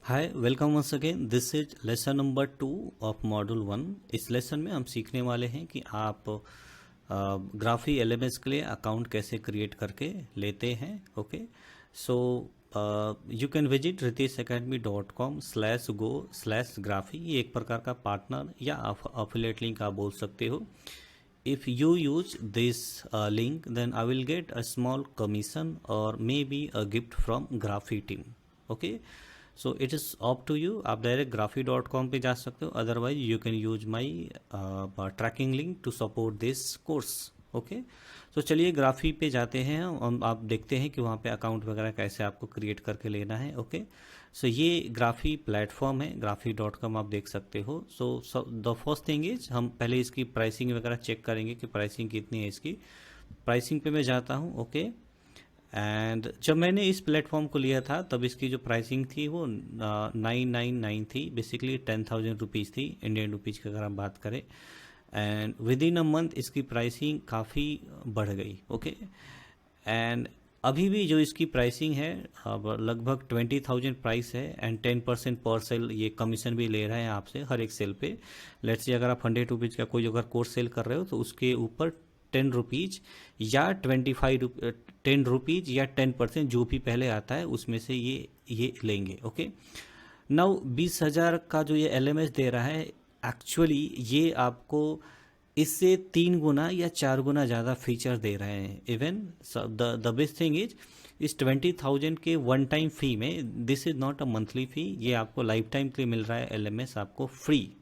Hi welcome once again. This is lesson number 2 of module 1। इस lesson में हम सीखने वाले हैं कि आप ग्राफी एलएमएस के लिए अकाउंट कैसे क्रिएट करके लेते हैं। Okay, so you can visit riteshacademy.com/go/graphy। ये एक प्रकार का पार्टनर या अफिलिएट लिंक आप बोल सकते हो। If you use this link, then I will get a small commission or maybe a gift from Graphy team. Okay, so it is up to you. आप डायरेक्ट graphy.com पे जा सकते हो, otherwise you can use my tracking link to support this course. Okay, तो चलिए graphy पे जाते हैं और आप देखते हैं कि वहाँ पे अकाउंट वगैरह कैसे आपको क्रिएट करके लेना है। ओके, सो ये ग्राफी प्लेटफॉर्म है, graphy.com आप देख सकते हो। So the first thing is हम पहले इसकी प्राइसिंग वगैरह चेक करेंगे कि प्राइसिंग कितनी है इसकी। प्राइसिंग पे मैं जाता हूँ। ओके, एंड जब मैंने इस प्लेटफॉर्म को लिया था तब इसकी जो प्राइसिंग थी वो 999 थी, बेसिकली 10,000 रुपीज़ थी इंडियन रुपीज़ की अगर हम बात करें। And with in a month इसकी प्राइसिंग काफ़ी बढ़ गई। ओके, एंड अभी भी जो इसकी प्राइसिंग है अब लगभग 20,000 प्राइस है एंड 10% पर सेल ये कमीशन भी ले रहा है आपसे हर एक सेल पे। लेट्स से अगर आप 100 रुपीज़ का कोई अगर कोर्स सेल कर रहे हो तो उसके ऊपर 10 रुपीज़ या 10 रुपीज़ या 10% जो भी पहले आता है उसमें से ये लेंगे। ओके, नाउ 20,000 का जो ये एलएमएस दे रहा है, एक्चुअली ये आपको इससे 3 गुना या 4 गुना ज़्यादा फीचर दे रहे हैं। Even the best thing is इस 20,000 के वन टाइम फी में, this is not a monthly fee, ये आपको लाइफ टाइम के लिए मिल रहा है एलएमएस आपको फ्री।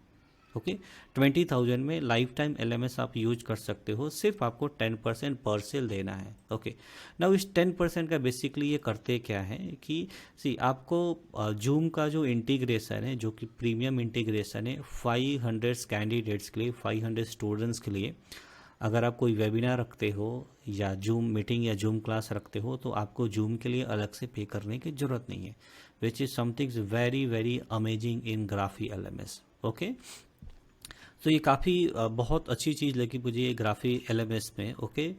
ओके, 20,000 में लाइफ टाइम एलएमएस आप यूज कर सकते हो, सिर्फ आपको 10% पर सेल देना है। ओके, नाउ इस 10% का बेसिकली ये करते क्या है कि आपको जूम का जो इंटीग्रेशन है, जो कि प्रीमियम इंटीग्रेशन है 500 कैंडिडेट्स के लिए, 500 स्टूडेंट्स के लिए, अगर आप कोई वेबिनार रखते हो या जूम मीटिंग या जूम क्लास रखते हो तो आपको जूम के लिए अलग से पे करने की ज़रूरत नहीं है, which is something very very amazing in graphy LMS. Okay, तो ये काफ़ी बहुत अच्छी चीज़ लगी मुझे ये ग्राफी एलएमएस में। ओके,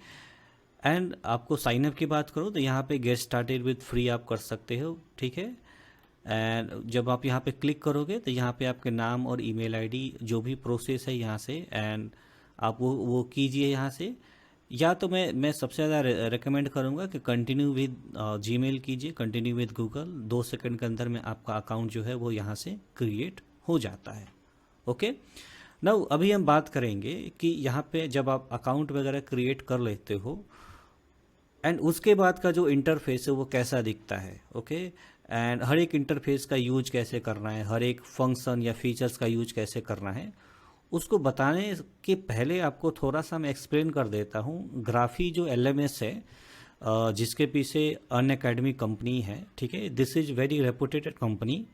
एंड आपको साइनअप की बात करो तो यहाँ पे गेट स्टार्टेड विद फ्री आप कर सकते हो। ठीक है, एंड जब आप यहाँ पे क्लिक करोगे तो यहाँ पे आपके नाम और ईमेल आईडी जो भी प्रोसेस है यहाँ से, एंड आप वो कीजिए यहाँ से। या तो मैं सबसे ज़्यादा रिकमेंड करूँगा कि कंटिन्यू विद जीमेल कीजिए, कंटिन्यू विद गूगल। 2 सेकंड के अंदर में आपका अकाउंट जो है वो यहाँ से क्रिएट हो जाता है। ओके, नाउ अभी हम बात करेंगे कि यहाँ पे जब आप अकाउंट वगैरह क्रिएट कर लेते हो एंड उसके बाद का जो इंटरफेस है वो कैसा दिखता है। ओके, एंड हर एक इंटरफेस का यूज कैसे करना है, हर एक फंक्शन या फीचर्स का यूज कैसे करना है, उसको बताने के पहले आपको थोड़ा सा मैं एक्सप्लेन कर देता हूँ। ग्राफी जो एलएमएस है जिसके पीछे अनअकैडमी कंपनी है, ठीक है, this is very reputed company.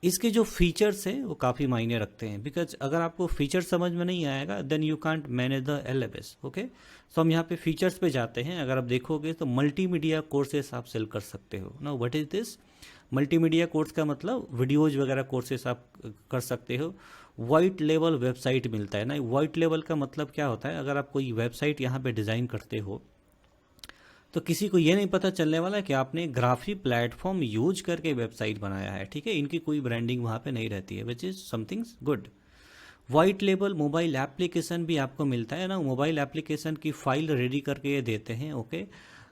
इसके जो फीचर्स हैं वो काफ़ी मायने रखते हैं, बिकॉज अगर आपको फीचर समझ में नहीं आएगा then you can't manage the LMS. Okay, so हम यहाँ पे फीचर्स पे जाते हैं। अगर आप देखोगे तो मल्टीमीडिया कोर्सेस आप सेल कर सकते हो। Now what is this multimedia course का मतलब वीडियोज वगैरह कोर्सेस आप कर सकते हो। वाइट लेवल वेबसाइट मिलता है ना, वाइट लेवल का मतलब क्या होता है, अगर आप कोई वेबसाइट यहाँ पे डिज़ाइन करते हो तो किसी को ये नहीं पता चलने वाला कि आपने ग्राफी प्लेटफॉर्म यूज करके वेबसाइट बनाया है। ठीक है, इनकी कोई ब्रांडिंग वहाँ पे नहीं रहती है, which is something good. White label mobile application भी आपको मिलता है ना, मोबाइल एप्लीकेशन की फाइल रेडी करके ये देते हैं। ओके,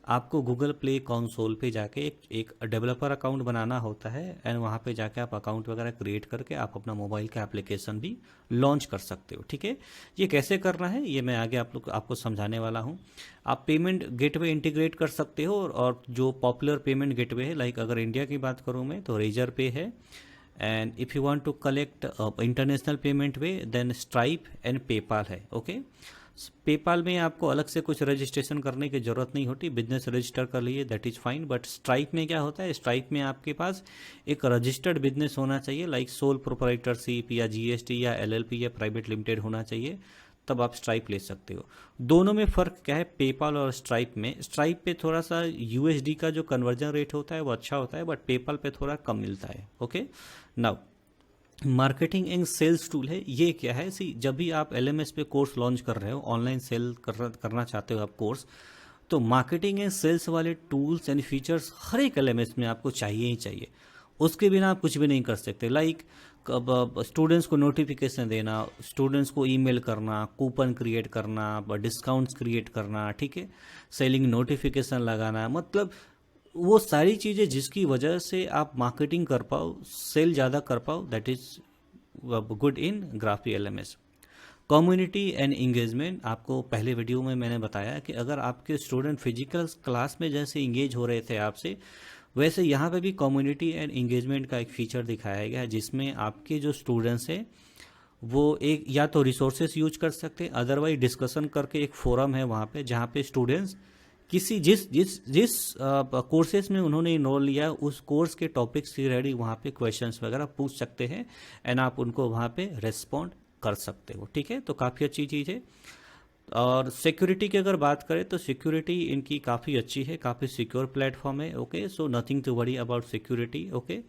आपको गूगल प्ले कंसोल पे जाके एक डेवलपर अकाउंट बनाना होता है एंड वहाँ पे जाके आप अकाउंट वगैरह क्रिएट करके आप अपना मोबाइल का एप्लीकेशन भी लॉन्च कर सकते हो। ठीक है, ये कैसे करना है ये मैं आगे आपको समझाने वाला हूँ। आप पेमेंट गेटवे इंटीग्रेट कर सकते हो, और जो पॉपुलर पेमेंट गेटवे है, लाइक अगर इंडिया की बात करूँ मैं तो रेजर पे है, and if you want to collect international payment way then Stripe and PayPal है। ओके, पेपाल में आपको अलग से कुछ रजिस्ट्रेशन करने की ज़रूरत नहीं होती, बिजनेस रजिस्टर कर लिए that is fine. But stripe में क्या होता है, स्ट्राइप में आपके पास एक रजिस्टर्ड बिजनेस होना चाहिए, लाइक सोल प्रोप्राइटरशिप या जीएसटी या एलएलपी या प्राइवेट लिमिटेड होना चाहिए, तब आप स्ट्राइप ले सकते हो। दोनों में फ़र्क क्या है पेपाल और स्ट्राइप में, स्ट्राइप पे थोड़ा सा यूएसडी का जो कन्वर्जन रेट होता है वो अच्छा होता है, बट पेपाल पे थोड़ा कम मिलता है। Okay, now marketing and sales tool है। ये क्या है, जब भी आप एलएमएस पे कोर्स लॉन्च कर रहे हो, ऑनलाइन सेल करना चाहते हो आप कोर्स, तो मार्केटिंग एंड सेल्स वाले टूल्स एंड फीचर्स हर एक एलएमएस में आपको चाहिए ही चाहिए। उसके बिना आप कुछ भी नहीं कर सकते। लाइक स्टूडेंट्स को नोटिफिकेशन देना, स्टूडेंट्स को ईमेल करना, कूपन क्रिएट करना, डिस्काउंट्स क्रिएट करना, ठीक है, सेलिंग नोटिफिकेशन लगाना, मतलब वो सारी चीज़ें जिसकी वजह से आप मार्केटिंग कर पाओ, सेल ज़्यादा कर पाओ, that is good in graphy LMS. Community and engagement, आपको पहले वीडियो में मैंने बताया कि अगर आपके स्टूडेंट फिजिकल क्लास में जैसे इंगेज हो रहे थे आपसे, वैसे यहाँ पे भी कम्युनिटी एंड इंगेजमेंट का एक फीचर दिखाया गया है, जिसमें आपके जो स्टूडेंट्स हैं वो एक या तो रिसोर्सेस यूज कर सकते हैं, अदरवाइज डिस्कशन करके एक फोरम है वहाँ पे, जहाँ पे स्टूडेंट्स किसी जिस जिस जिस कोर्सेज में उन्होंने इनरोल लिया उस कोर्स के टॉपिक्स से रेडी वहाँ पे क्वेश्चंस वगैरह पूछ सकते हैं एंड आप उनको वहाँ पे रेस्पॉन्ड कर सकते हो, ठीक है। तो काफ़ी अच्छी चीज़ है। और सिक्योरिटी की अगर बात करें तो सिक्योरिटी इनकी काफ़ी अच्छी है, काफ़ी सिक्योर प्लेटफॉर्म है, okay. So nothing to worry about security, okay.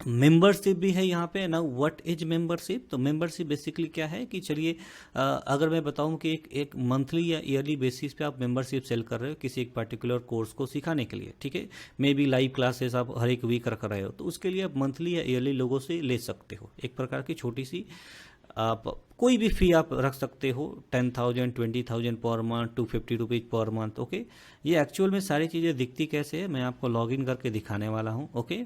Membership भी है यहाँ पे ना। What is membership? तो मेंबरशिप बेसिकली क्या है कि चलिए अगर मैं बताऊँ कि एक मंथली या ईयरली बेसिस पे आप मेंबरशिप सेल कर रहे हो किसी एक पर्टिकुलर कोर्स को सिखाने के लिए, ठीक है, मे बी लाइव क्लासेस आप हर एक वीक रख रहे हो, तो उसके लिए आप मंथली या ईयरली लोगों से ले सकते हो। एक प्रकार की छोटी सी आप कोई भी फी आप रख सकते हो, 10,000 20,000 per month, 250 rupees per month, okay. ये एक्चुअल में सारी चीज़ें दिखती कैसे है मैं आपको लॉग इन करके दिखाने वाला हूँ, ओके।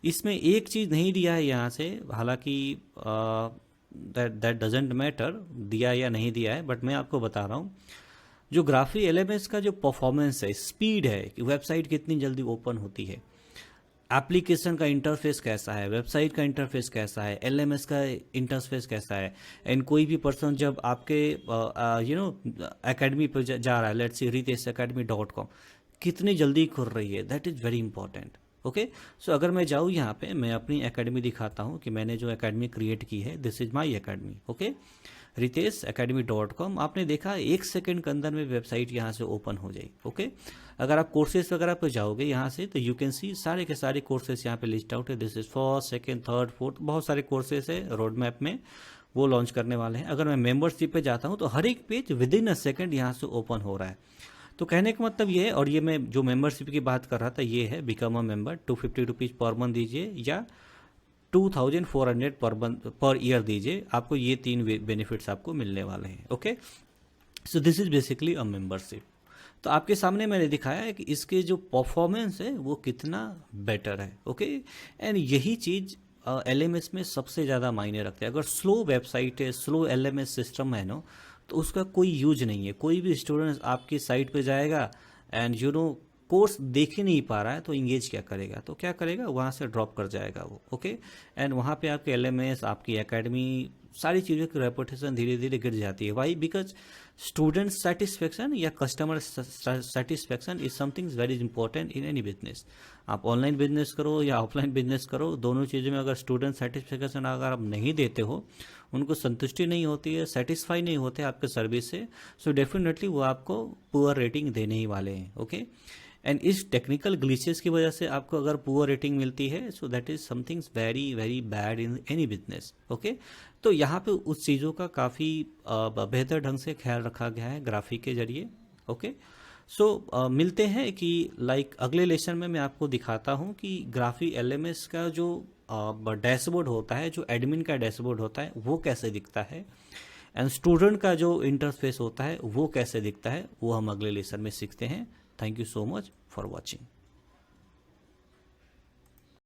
इसमें एक चीज़ नहीं दिया है यहाँ से, हालांकि दैट डजेंट मैटर दिया या नहीं दिया है, बट मैं आपको बता रहा हूँ जो ग्राफी एलएमएस का जो परफॉर्मेंस है, स्पीड है कि वेबसाइट कितनी जल्दी ओपन होती है, एप्लीकेशन का इंटरफेस कैसा है, वेबसाइट का इंटरफेस कैसा है, एलएमएस का इंटरफेस कैसा है, एंड कोई भी पर्सन जब आपके एकेडमी पर जा रहा है, लेट्स से riteshacademy.com, कितनी जल्दी खुल रही है, that is very important, okay. So अगर मैं जाऊँ यहाँ पे, मैं अपनी एकेडमी दिखाता हूँ कि मैंने जो एकेडमी क्रिएट की है, this is my academy, okay, riteshacademy.com। आपने देखा 1 सेकंड के अंदर में वेबसाइट यहाँ से ओपन हो जाएगी, ओके। अगर आप कोर्सेज वगैरह पे जाओगे यहाँ से तो यू कैन सी सारे के सारे कोर्सेज यहाँ पे लिस्ट आउट है, this is first second third fourth, बहुत सारे कोर्सेज है रोड मैप में, वो लॉन्च करने वाले हैं। अगर मैं मेंबरशिप पे जाता हूँ तो हर एक page with in a second यहाँ से ओपन हो रहा है। तो कहने का मतलब ये है, और ये मैं जो मेंबरशिप की बात कर रहा था ये है, become a member, 250 rupees per month दीजिए या 2,400 पर ईयर दीजिए, आपको ये 3 बेनिफिट्स आपको मिलने वाले हैं, okay. So this is basically a membership. तो आपके सामने मैंने दिखाया है कि इसके जो परफॉर्मेंस है वो कितना बेटर है, ओके। एंड यही चीज़ एलएमएस में सबसे ज़्यादा मायने रखते हैं। अगर स्लो वेबसाइट है, स्लो एलएमएस सिस्टम है नो, तो उसका कोई यूज नहीं है। कोई भी स्टूडेंट आपकी साइट पे जाएगा एंड कोर्स देख ही नहीं पा रहा है तो इंगेज क्या करेगा, तो क्या करेगा, वहाँ से ड्रॉप कर जाएगा वो, ओके। एंड वहाँ पे आपके एलएमएस, आपकी एकेडमी, सारी चीज़ों की रेपुटेशन धीरे धीरे गिर जाती है। वाई? बिकॉज स्टूडेंट सेटिस्फेक्शन या customer satisfaction is something very important in any business. आप ऑनलाइन बिजनेस करो या ऑफलाइन बिजनेस करो, दोनों चीज़ों में अगर स्टूडेंट सेटिस्फेक्शन अगर आप नहीं देते हो, उनको संतुष्टि नहीं होती है, सेटिस्फाई नहीं होते आपके सर्विस से, सो डेफिनेटली वो आपको पुअर रेटिंग देने ही वाले हैं, ओके। एंड इस टेक्निकल ग्लिचेस की वजह से आपको अगर पुअर रेटिंग मिलती है, so that is something very very bad in any business, okay. तो यहाँ पे उस चीज़ों का काफ़ी बेहतर ढंग से ख्याल रखा गया है ग्राफिक के जरिए, ओके। सो मिलते हैं कि अगले लेसन में मैं आपको दिखाता हूँ कि ग्राफी एलएमएस का जो डैशबोर्ड होता है, जो एडमिन का डैशबोर्ड होता है, वो कैसे दिखता है, एंड स्टूडेंट का जो इंटरफेस होता है वो कैसे दिखता है, वो हम अगले लेसन में सीखते हैं। Thank you so much for watching.